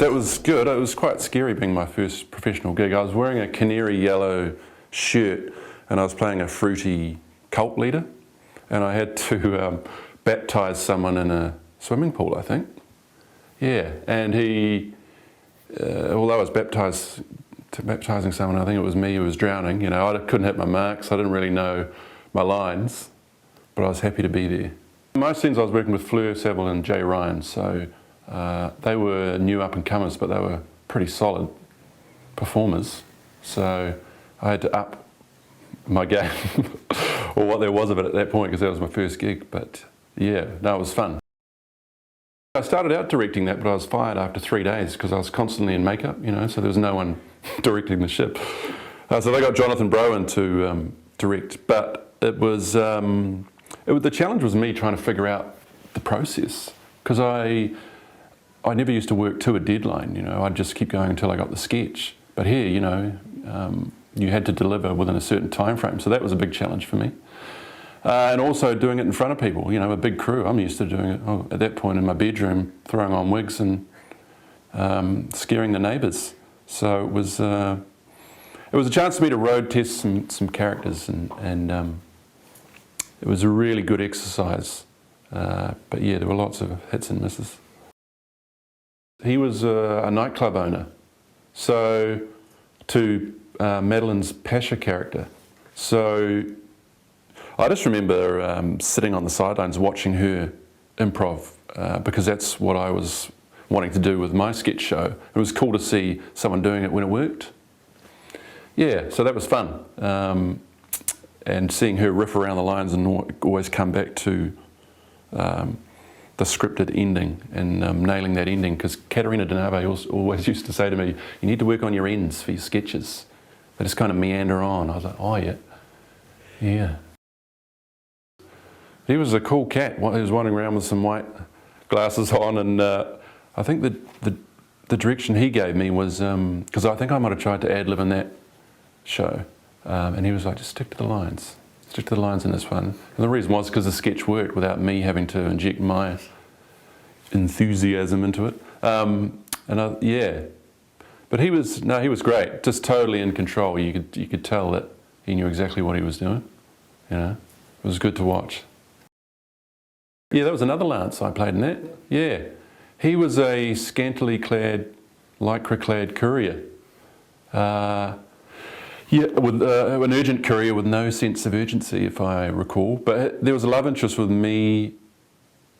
That was good. It was quite scary being my first professional gig. I was wearing a canary yellow shirt and I was playing a fruity cult leader, and I had to baptise someone in a swimming pool, I think. Yeah, and he, although I was baptising someone, I think it was me who was drowning. You know, I couldn't hit my marks, I didn't really know my lines, but I was happy to be there. Most scenes I was working with Fleur Saville and Jay Ryan, so they were new up-and-comers, but they were pretty solid performers. So I had to up my game, or what there was of it at that point, because that was my first gig. But yeah, no, it was fun. I started out directing that, but I was fired after 3 days because I was constantly in makeup, you know, so there was no one directing the ship. So they got Jonathan Browen to direct, but it was, the challenge was me trying to figure out the process, because I never used to work to a deadline, you know, I'd just keep going until I got the sketch. But here, you know, you had to deliver within a certain time frame, so that was a big challenge for me. And also doing it in front of people, you know, a big crew. I'm used to doing it at that point in my bedroom, throwing on wigs and scaring the neighbours. So it was a chance for me to road test some characters, and it was a really good exercise. But yeah, there were lots of hits and misses. He was a nightclub owner, so to Madeline's Pasha character. So I just remember sitting on the sidelines watching her improv, because that's what I was wanting to do with my sketch show. It was cool to see someone doing it when it worked. Yeah, so that was fun. And seeing her riff around the lines and always come back to the scripted ending and nailing that ending, because Katerina Denave always used to say to me, you need to work on your ends for your sketches. They just kind of meander on. I was like, oh yeah, yeah. He was a cool cat. He was wandering around with some white glasses on, and I think the direction he gave me was, because I think I might have tried to ad-lib in that show, and he was like, just stick to the lines. Stick to the lines in this one. And the reason was because the sketch worked without me having to inject my enthusiasm into it. Yeah, but he was great. Just totally in control. You could tell that he knew exactly what he was doing. You know, it was good to watch. Yeah, that was another Lance I played in that. Yeah, he was a scantily clad, lycra-clad courier. Yeah, with an urgent courier with no sense of urgency, if I recall. But there was a love interest with me,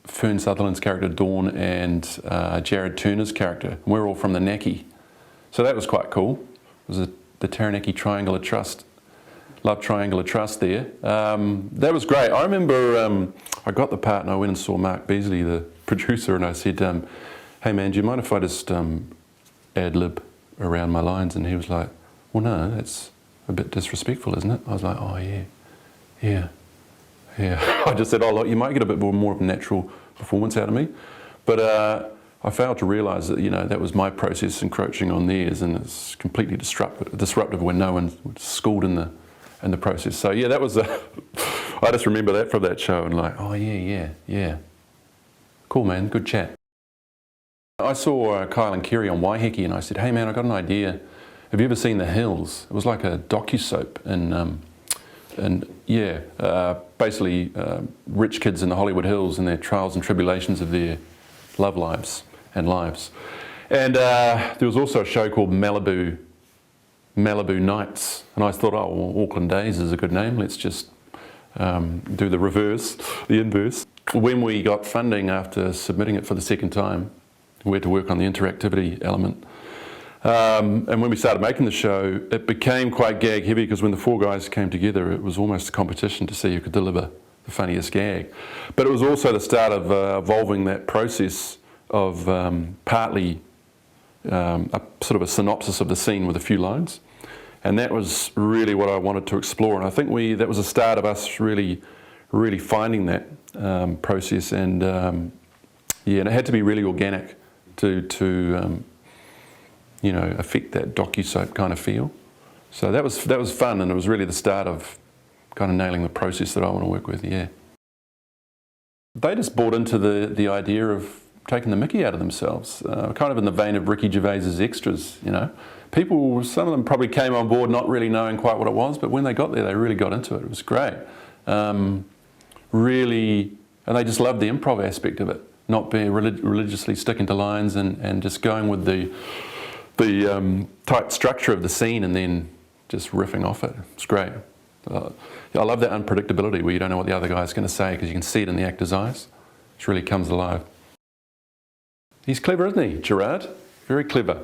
Fern Sutherland's character Dawn, and Jared Turner's character. We're all from the Naki, so that was quite cool. It was the Taranaki Triangle of Trust, love triangle of trust there. That was great. I remember I got the part and I went and saw Mark Beasley, the producer, and I said, "Hey man, do you mind if I just ad-lib around my lines?" And he was like, "Well, no, that's a bit disrespectful, isn't it?" I was like, "Oh yeah." I just said, "Oh look, you might get a bit more of a natural performance out of me," but I failed to realise that, you know, that was my process encroaching on theirs, and it's completely disruptive when no one's schooled in the process. So yeah, that was I just remember that from that show, and like, oh yeah, cool man, good chat. I saw Kyle and Kerry on Waiheke, and I said, "Hey man, I got an idea. Have you ever seen The Hills?" It was like a docu-soap, and basically rich kids in the Hollywood Hills and their trials and tribulations of their love lives and lives. And there was also a show called Malibu Nights, and I thought, oh, well, Auckland Daze is a good name. Let's just do the inverse. When we got funding after submitting it for the second time, we had to work on the interactivity element. And when we started making the show, it became quite gag heavy, because when the four guys came together, it was almost a competition to see who could deliver the funniest gag. But it was also the start of evolving that process of partly a sort of a synopsis of the scene with a few lines. And that was really what I wanted to explore. And I think that was the start of us really finding that process. And and it had to be really organic to you know, affect that docu-soap kind of feel. So that was fun, and it was really the start of kind of nailing the process that I want to work with, yeah. They just bought into the idea of taking the mickey out of themselves, kind of in the vein of Ricky Gervais's Extras, you know. People, some of them probably came on board not really knowing quite what it was, but when they got there, they really got into it. It was great. Really, and they just loved the improv aspect of it, not being religiously sticking to lines and just going with the tight structure of the scene and then just riffing off it. It's great. I love that unpredictability where you don't know what the other guy's going to say because you can see it in the actor's eyes. It really comes alive. He's clever, isn't he, Gerard? Very clever.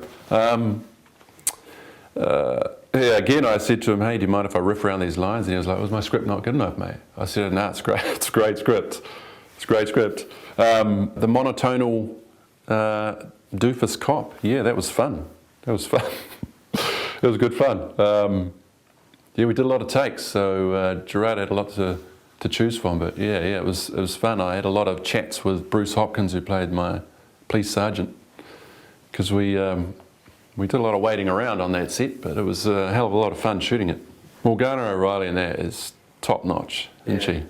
Yeah, again, I said to him, hey, do you mind if I riff around these lines? And he was like, was my script not good enough, mate? I said, no, it's great. It's a great script. It's a great script. The monotonal doofus cop, yeah, that was fun. That was fun. It was good fun. Yeah, we did a lot of takes, so Gerard had a lot to choose from, but yeah, it was fun. I had a lot of chats with Bruce Hopkins, who played my police sergeant, because we did a lot of waiting around on that set, but it was a hell of a lot of fun shooting it. Morgana O'Reilly in that is top notch, isn't she?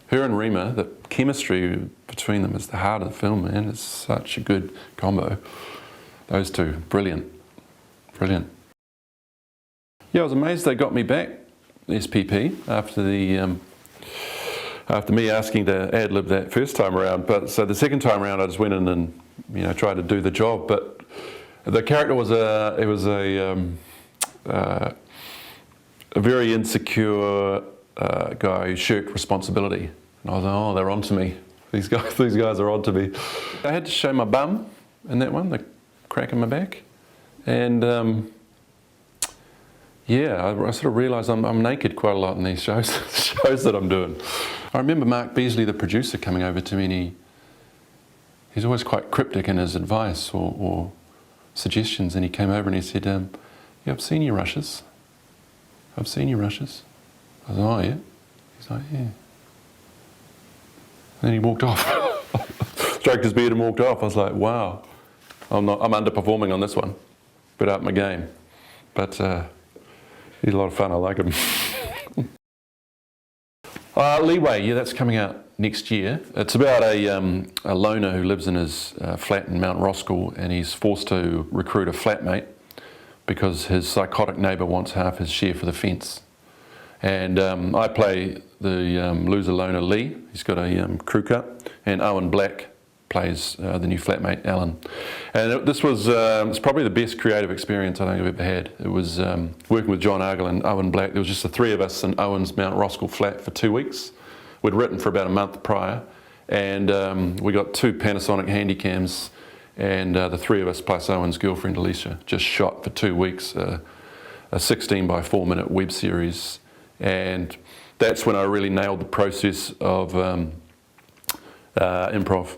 Her and Rima, the chemistry between them is the heart of the film, man. It's such a good combo. Those two, brilliant, brilliant. Yeah, I was amazed they got me back, SPP, after me asking to ad-lib that first time around. But so the second time around, I just went in and tried to do the job. But the character was a very insecure guy who shirked responsibility. And I was like, oh, they're onto me. These guys are onto me. I had to show my bum in that one, the crack in my back, and. Yeah, I sort of realised I'm naked quite a lot in these shows that I'm doing. I remember Mark Beasley, the producer, coming over to me, and he's always quite cryptic in his advice or suggestions, and he came over and he said, yeah, I've seen your rushes. I've seen your rushes. I was like, oh yeah? He's like, yeah. And then he walked off. Stroked his beard and walked off. I was like, wow, I'm underperforming on this one. Bit up my game. But he's a lot of fun, I like him. LeeWay, yeah, that's coming out next year. It's about a loner who lives in his flat in Mount Roskill, and he's forced to recruit a flatmate because his psychotic neighbour wants half his share for the fence. And I play the loser loner Lee. He's got a crew cut, and Owen Black plays the new flatmate Alan. And this was it's probably the best creative experience I think I've ever had. It was working with John Argyle and Owen Black. There was just the three of us in Owen's Mount Roskill flat for 2 weeks. We'd written for about a month prior, and we got 2 Panasonic Handycams, and the three of us plus Owen's girlfriend Alicia just shot for 2 weeks a 16 by 4 minute web series. And that's when I really nailed the process of improv.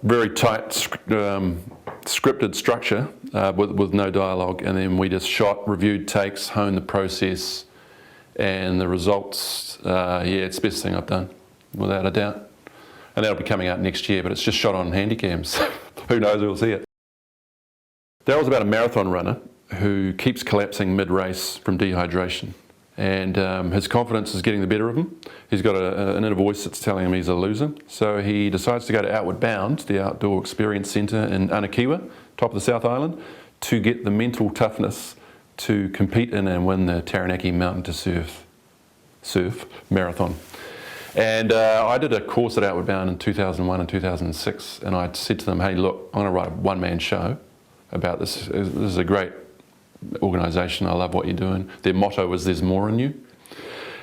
Very tight scripted structure with no dialogue, and then we just shot, reviewed takes, honed the process, and the results, yeah, it's the best thing I've done, without a doubt. And that'll be coming out next year, but it's just shot on handycams. Who knows who'll see it. Daryl's about a marathon runner who keeps collapsing mid-race from dehydration. And his confidence is getting the better of him. He's got an inner voice that's telling him he's a loser. So he decides to go to Outward Bound, the outdoor experience centre in Anakiwa, top of the South Island, to get the mental toughness to compete in and win the Taranaki Mountain to Surf Marathon. And I did a course at Outward Bound in 2001 and 2006, and I said to them, hey, look, I'm going to write a one-man show about this. This is a great organisation, I love what you're doing. Their motto was there's more in you.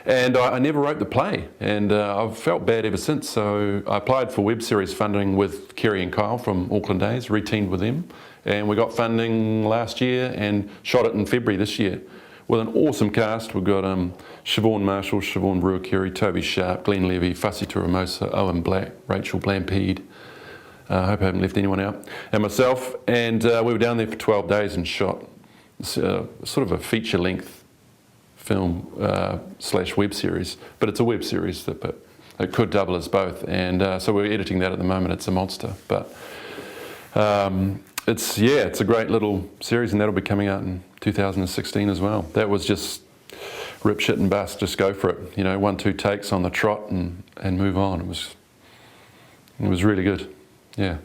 And I never wrote the play, and I've felt bad ever since, so I applied for web series funding with Kerry and Kyle from Auckland Daze, re-teamed with them, and we got funding last year and shot it in February this year with an awesome cast. We've got Siobhan Marshall, Siobhan Brewer-Carey, Toby Sharp, Glenn Levy, Fussy Turamosa, Owen Black, Rachel Blampede. I hope I haven't left anyone out, and myself, and we were down there for 12 days and shot sort of a feature-length film slash web series, but it's a web series but it could double as both, and so we're editing that at the moment. It's a monster, but it's a great little series, and that'll be coming out in 2016 as well. That was just rip, shit and bust, just go for it, 1-2 takes on the trot and move on. It was really good. Yeah.